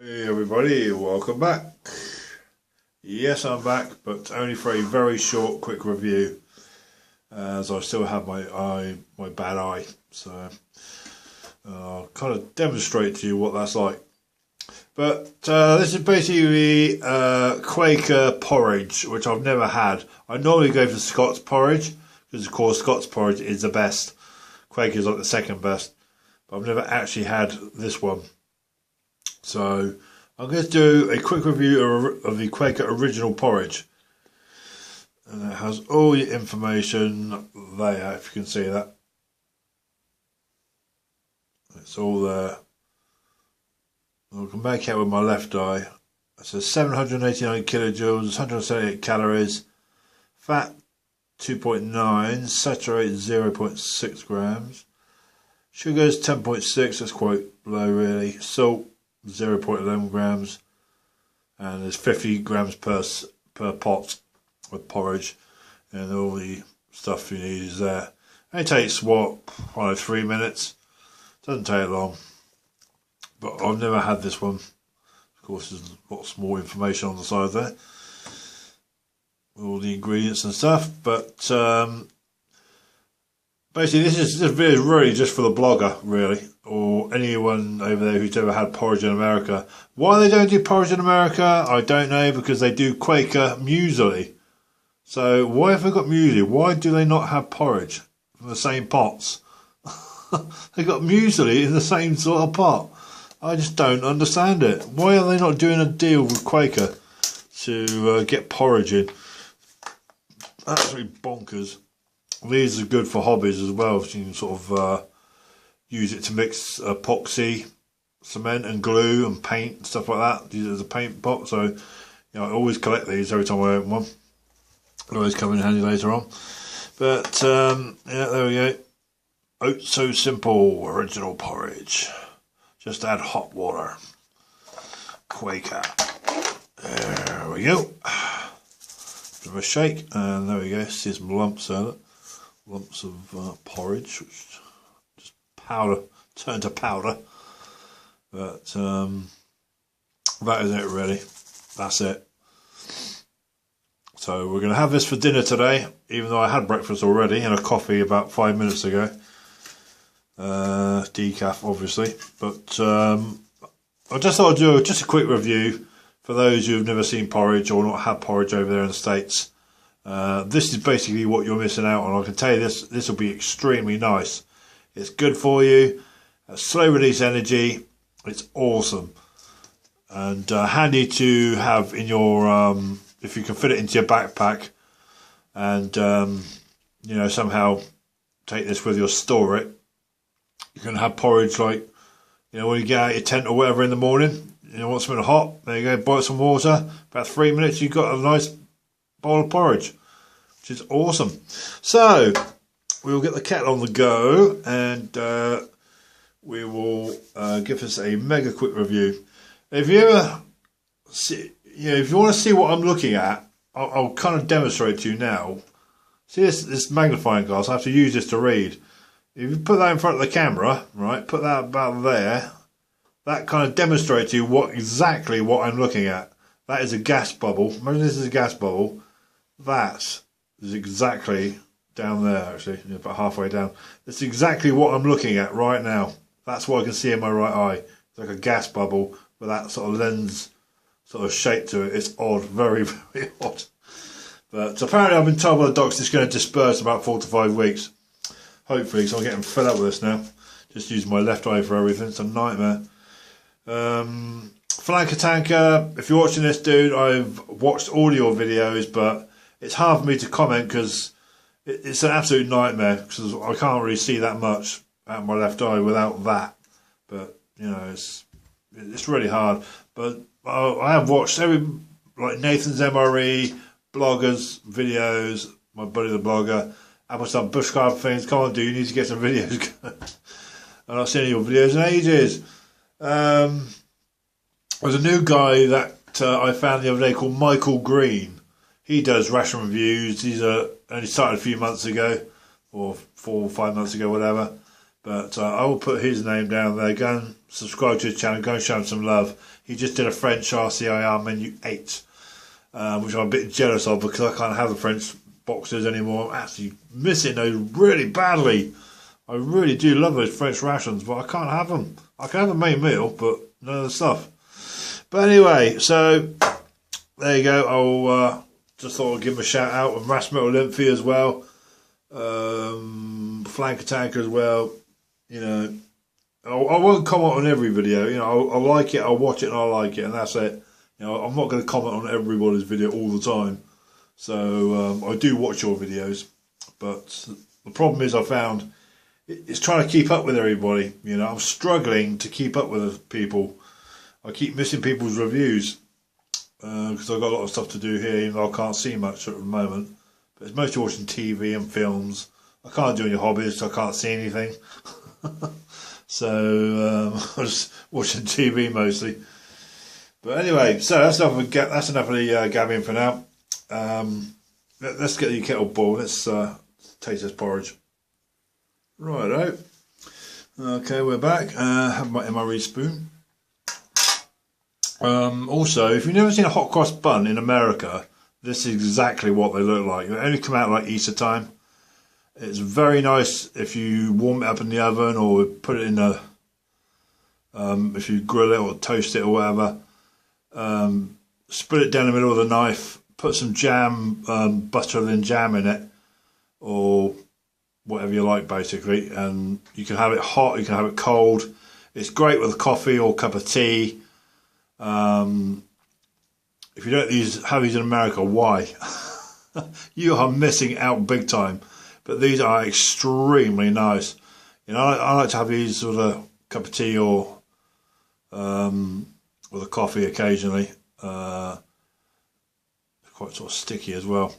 Hey everybody, welcome back. Yes, I'm back, but only for a very short, quick review, as I still have my bad eye. So I'll kind of demonstrate to you what that's like. But this is basically Quaker porridge, which I've never had. I normally go for Scots porridge, because of course Scots porridge is the best. Quaker's like the second best, but I've never actually had this one. So I'm going to do a quick review of the Quaker original porridge, and it has all your information there, if you can see that. It's all there. I can make out with my left eye. It says 789 kilojoules, 178 calories, fat 2.9, saturated 0.6 grams, sugars 10.6, that's quite low really, salt 0.11 grams, and there's 50 grams per pot with porridge, and all the stuff you need is there. And it takes what, I don't know, 3 minutes. Doesn't take long, but I've never had this one. Of course, there's lots more information on the side there, all the ingredients and stuff. But basically, this video is really just for the blogger, really, or anyone over there who's ever had porridge in America. Why they don't do porridge in America, I don't know, because they do Quaker muesli. So why have they got muesli? Why do they not have porridge from the same pots? They got muesli in the same sort of pot. I just don't understand it. Why are they not doing a deal with Quaker to get porridge in? Absolutely bonkers. These are good for hobbies as well. So you can sort of use it to mix epoxy, cement and glue and paint and stuff like that. Use it as a paint pot. So you know, I always collect these every time I open one. They always come in handy later on. But yeah, there we go. Oats So Simple original porridge. Just add hot water. Quaker. There we go. Bit of a shake, and there we go. See some lumps there. Lumps of porridge, which just powder, turn to powder. But that is it really. That's it. So we're going to have this for dinner today, even though I had breakfast already and a coffee about 5 minutes ago. Decaf obviously, but I just thought I'd do just a quick review for those who have never seen porridge or not had porridge over there in the States. This is basically what you're missing out on. I can tell you this will be extremely nice. It's good for you, slow release energy, it's awesome, and handy to have in your if you can fit it into your backpack, and you know, somehow take this with you or store it. You can have porridge, like, you know, when you get out of your tent or whatever in the morning, you know, want something hot, there you go, boil some water, about 3 minutes you've got a nice bowl of porridge, which is awesome. So we will get the kettle on the go, and we will give us a mega quick review. If you ever see, you know, if you want to see what I'm looking at, I'll kind of demonstrate to you now. See this magnifying glass, I have to use this to read. If you put that in front of the camera, right, put that about there, that kind of demonstrates to you exactly what I'm looking at. That is a gas bubble. Imagine this is a gas bubble. That is exactly down there, actually, about halfway down. That's exactly what I'm looking at right now. That's what I can see in my right eye. It's like a gas bubble with that sort of lens sort of shape to it. It's odd, very, very odd. But apparently I've been told by the docs it's going to disperse about 4 to 5 weeks. Hopefully, because I'm getting fed up with this now. Just using my left eye for everything. It's a nightmare. Flanker Tanker, if you're watching this, dude, I've watched all your videos, but it's hard for me to comment because it's an absolute nightmare, because I can't really see that much out of my left eye without that. But, you know, it's really hard. But I have watched like NathansMRE, bloggers, videos, my buddy the blogger. I put some Bushcraft things. Come on, dude, you need to get some videos going. I've not seen your videos in ages. There's a new guy that I found the other day called Micheal Green. He does ration reviews. He's only started a few months ago, or 4 or 5 months ago, whatever. But I will put his name down there. Go and subscribe to his channel. Go and show him some love. He just did a French RCIR menu 8, which I'm a bit jealous of because I can't have the French boxes anymore. I'm actually missing those really badly. I really do love those French rations, but I can't have them. I can have the main meal, but none of the stuff. But anyway, so there you go. I'll just thought I'd give him a shout out with RaS-Metalinfy as well, Flank Attacker as well. You know, I won't comment on every video. You know, I like it, I'll watch it, and I like it, and that's it. You know, I'm not going to comment on everybody's video all the time. So I do watch your videos, but the problem is I found it's trying to keep up with everybody. You know, I'm struggling to keep up with people. I keep missing people's reviews because I've got a lot of stuff to do here, even though I can't see much at the moment. But it's mostly watching TV and films. I can't do any hobbies, so I can't see anything. So I'm just watching TV mostly. But anyway, so that's enough of the gabbing for now. Let's get the kettle boiled. Let's taste this porridge. Righto. Okay, we're back. Have my MRE spoon. Also, if you've never seen a hot cross bun in America, this is exactly what they look like. They only come out like Easter time. It's very nice if you warm it up in the oven or put it in a, if you grill it or toast it or whatever. Split it down the middle with a knife. Put some jam, butter and jam in it, or whatever you like basically. And you can have it hot, you can have it cold. It's great with coffee or a cup of tea. If you don't have these in America, why? You are missing out big time. But these are extremely nice. You know, I like to have these with a cup of tea or with a coffee occasionally. Quite sort of sticky as well.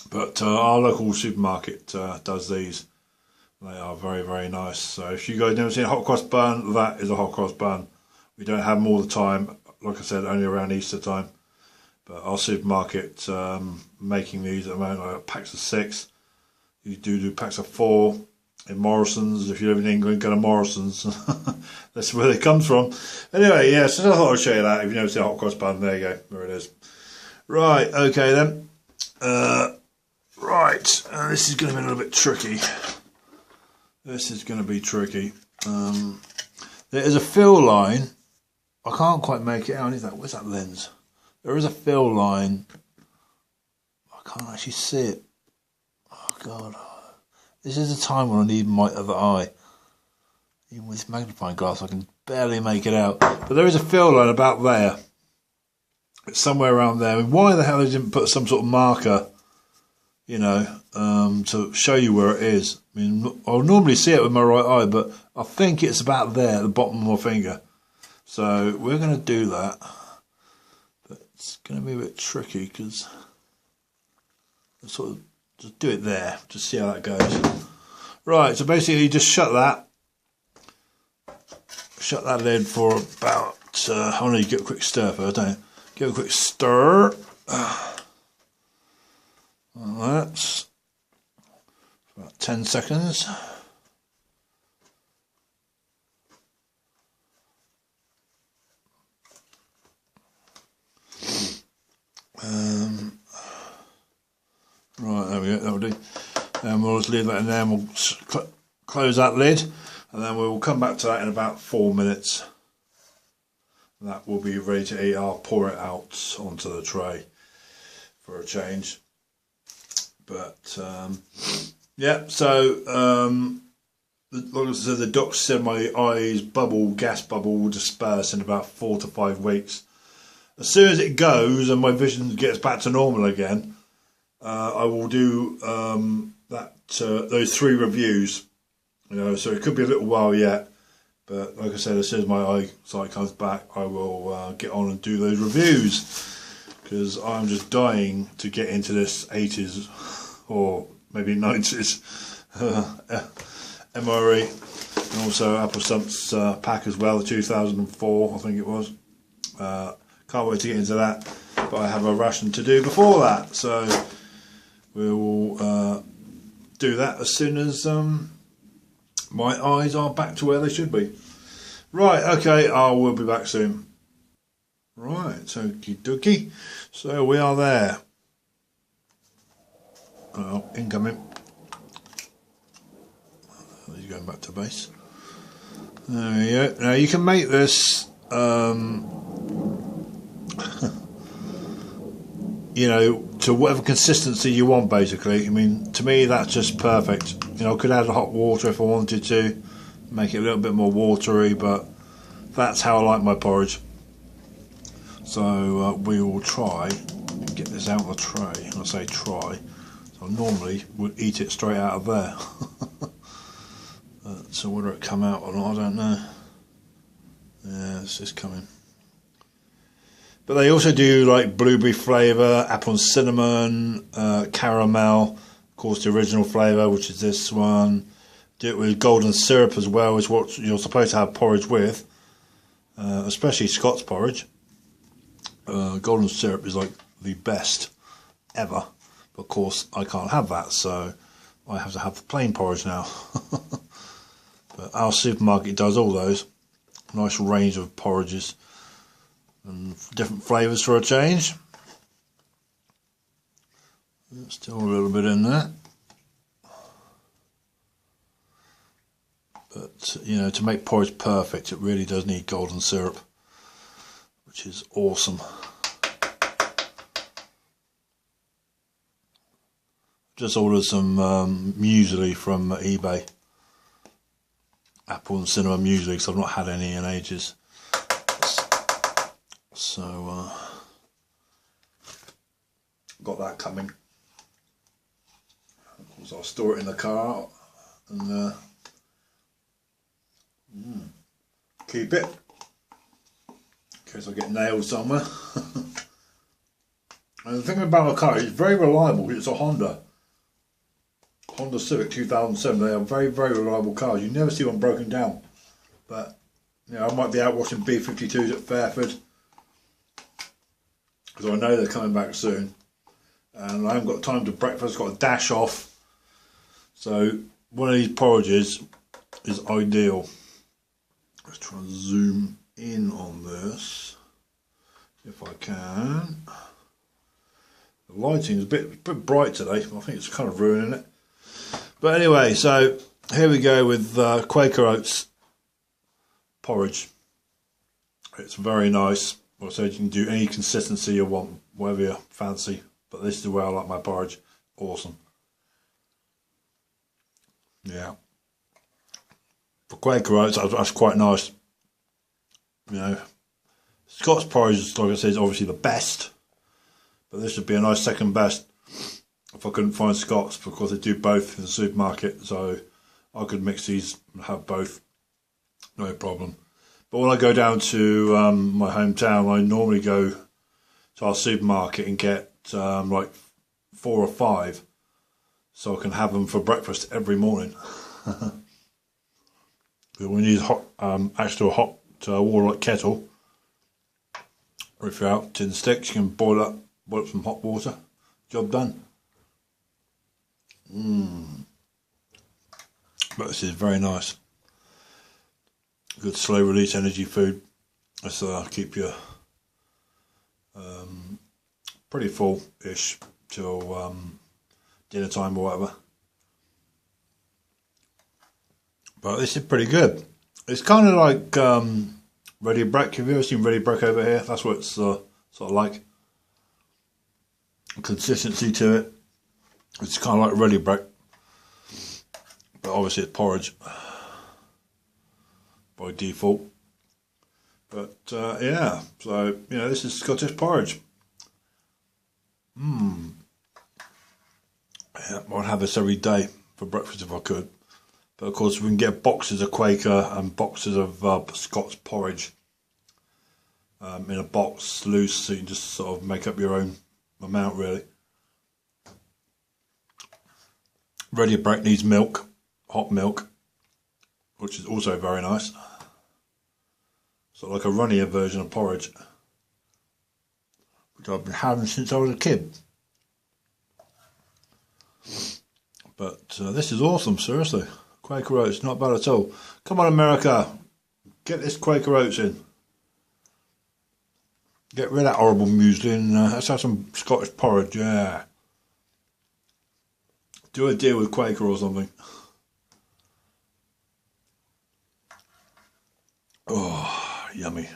But our local supermarket does these. They are very, very nice. So if you guys never seen a hot cross bun, that is a hot cross bun. We don't have them all the time. Like I said, only around Easter time. But our supermarket making these at the moment, like packs of 6. You do packs of 4 in Morrison's. If you live in England, go to Morrison's. That's where they come from. Anyway, yeah, so I thought I'd show you that. If you've never seen a hot cross bun, there you go. There it is. Right, okay then. This is going to be a little bit tricky. This is going to be tricky. There is a fill line. I can't quite make it out. Where's that lens? There is a fill line. I can't actually see it. Oh God. This is the time when I need my other eye. Even with this magnifying glass I can barely make it out. But there is a fill line about there. It's somewhere around there. I mean, why the hell they didn't put some sort of marker, you know, to show you where it is? I mean, I'll normally see it with my right eye, but I think it's about there at the bottom of my finger. So we're going to do that. But it's going to be a bit tricky because sort of just do it there. Just see how that goes. Right, so basically you just shut that lid for about, I want to get a quick stir first, don't you? Give it a quick stir. That's about 10 seconds. Right, there we go, that'll do. And we'll just leave that in there and we'll close that lid. And then we'll come back to that in about 4 minutes. That will be ready to eat. I'll pour it out onto the tray for a change. But yeah, so like I said, the doctor said my eyes gas bubble will disperse in about 4 to 5 weeks. As soon as it goes and my vision gets back to normal again, I will do those 3 reviews. You know, so it could be a little while yet. But like I said, as soon as my eyesight comes back, I will get on and do those reviews. Because I'm just dying to get into this 80s or maybe 90s MRE. And also Apple Stump's pack as well, the 2004 I think it was. Can't wait to get into that. But I have a ration to do before that. So we will do that as soon as My eyes are back to where they should be. Right, okay, I will be back soon. Right, okie dokie. So we are there. Oh, incoming. He's going back to base. There we go. Now you can make this, you know, to whatever consistency you want, basically. I mean, to me, that's just perfect. You know, I could add hot water if I wanted to, make it a little bit more watery, but that's how I like my porridge. So we will try and get this out of the tray. I say try. So I normally would eat it straight out of there. So whether it come out or not, I don't know. Yeah, it's just coming. But they also do like blueberry flavour, apple and cinnamon, caramel, of course the original flavour, which is this one. Do it with golden syrup as well, is what you're supposed to have porridge with, especially Scots porridge. Golden syrup is like the best ever, but of course I can't have that, so I have to have the plain porridge now. But our supermarket does all those. Nice range of porridges and different flavours for a change. Still a little bit in there. But, you know, to make porridge perfect, it really does need golden syrup, which is awesome. Just ordered some muesli from eBay. Apple and cinnamon muesli, because I've not had any in ages. So, got that coming. Of course, I'll store it in the car and keep it in case I get nailed somewhere. And the thing about my car, it's very reliable. It's a Honda Civic 2007. They are very, very reliable cars. You never see one broken down. But you know, I might be out watching B-52s at Fairford because I know they're coming back soon, and I haven't got time to breakfast. Got to dash off. So one of these porridges is ideal. Let's try and zoom in on this if I can. The lighting is a bit bright today. I think it's kind of ruining it. But anyway, so here we go with Quaker oats porridge. It's very nice. Like I said, you can do any consistency you want, whatever you fancy. But this is the way I like my porridge. Awesome. Yeah. For Quaker oats, that's quite nice. You know, Scots porridge, like I said, is obviously the best. But this would be a nice second best if I couldn't find Scots, because they do both in the supermarket, so I could mix these and have both, no problem. But when I go down to my hometown, I normally go to our supermarket and get like 4 or 5, so I can have them for breakfast every morning. We need hot, actually a hot water like kettle, or if you're out tin sticks, you can boil up some hot water. Job done. But this is very nice. Good slow release energy food. This keep you pretty full-ish till dinner time or whatever. But this is pretty good. It's kind of like Ready Break. Have you ever seen Ready Break over here? That's what it's sort of like. Consistency to it. It's kind of like Ready Break, but obviously it's porridge by default. But yeah, so you know, this is Scottish porridge. Yeah, I'd have this every day for breakfast if I could. But of course, we can get boxes of Quaker and boxes of Scots porridge in a box loose, so you can just sort of make up your own amount really. Ready Break needs milk, hot milk, which is also very nice. So like a runnier version of porridge, which I've been having since I was a kid. But this is awesome, seriously. Quaker oats, not bad at all. Come on, America, get this Quaker oats in. Get rid of that horrible muesli and let's have some Scottish porridge, yeah. Do a deal with Quaker or something. Oh, yummy.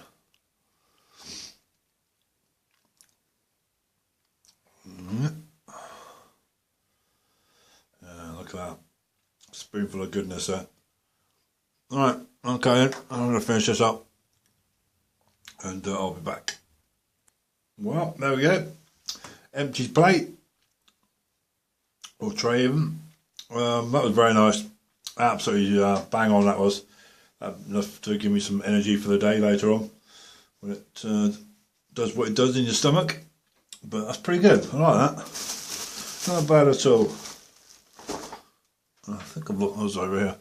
Look at that. Spoonful of goodness there. Alright, okay then. I'm going to finish this up. And I'll be back. Well, there we go. Empty plate. Or tray even. That was very nice. Absolutely bang on that was. Enough to give me some energy for the day later on. When it does what it does in your stomach. But that's pretty good. I like that. Not bad at all. I think I've looked those over here.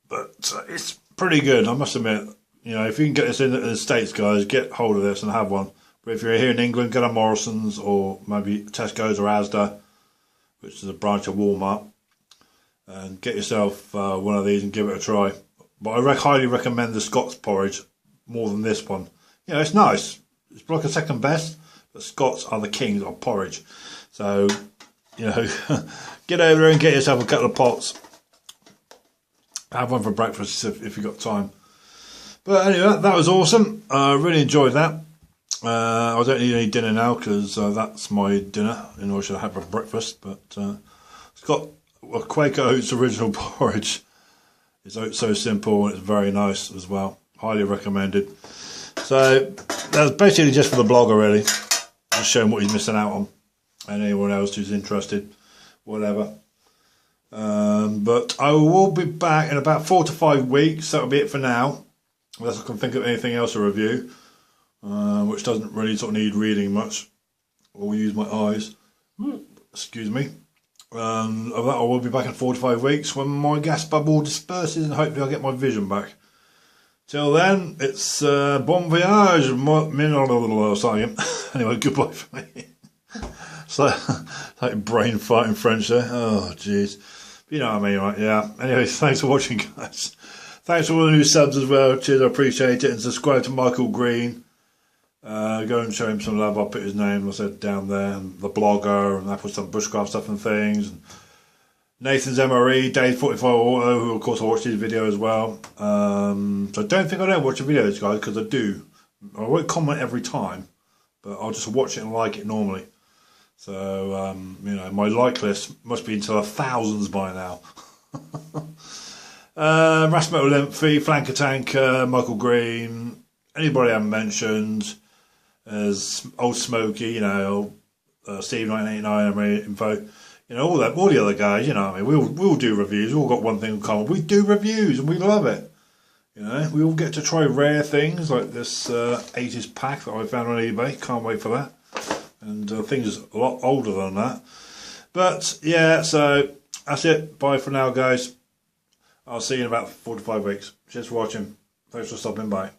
But it's pretty good, I must admit. You know, if you can get this in the States, guys, get hold of this and have one. But if you're here in England, get a Morrison's or maybe Tesco's or Asda, which is a branch of Walmart, and get yourself one of these and give it a try. But I highly recommend the Scots porridge more than this one. You know, it's nice. It's like a second best, but Scots are the kings of porridge. So, you know, get over there and get yourself a couple of pots. Have one for breakfast if you've got time. But anyway, that was awesome. I really enjoyed that. I don't need any dinner now because that's my dinner in order to have for breakfast. But it's got a Quaker Oats original porridge. It's so simple and it's very nice as well. Highly recommended. So that's basically just for the blogger really. Just showing what he's missing out on. And anyone else who's interested. Whatever. But I will be back in about 4 to 5 weeks. That'll be it for now. Unless I can think of anything else to review. Which doesn't really sort of need reading much. Or use my eyes. Excuse me. Of that I will be back in 4 to 5 weeks when my gas bubble disperses and hopefully I'll get my vision back. Till then, it's bon voyage, anyway, goodbye for me. So, like brain fart in French there. Oh, jeez. You know what I mean, right? Yeah. Anyway, thanks for watching, guys. Thanks for all the new subs as well. Cheers, I appreciate it. And subscribe to Micheal Green. Go and show him some love. I'll put his name, I said, down there. And the blogger, and I put some Bushcraft stuff and things. And NathansMRE, Day45 Auto, who of course I watch his video as well. So don't think I don't watch the videos, guys, because I do. I won't comment every time, but I'll just watch it and like it normally. So, you know, my like list must be into the thousands by now. RaS-Metalinfy, Flanker Tanker, Micheal Green, anybody I haven't mentioned, as Oldsmokey, you know, Steve 1989, Info, you know, all the other guys, you know what I mean, we'll do reviews, we've all got one thing in common, we do reviews and we love it, you know, we all get to try rare things like this 80s pack that I found on eBay, can't wait for that, and things a lot older than that, but yeah, so that's it, bye for now guys, I'll see you in about 4 to 5 weeks, cheers for watching, thanks for stopping by.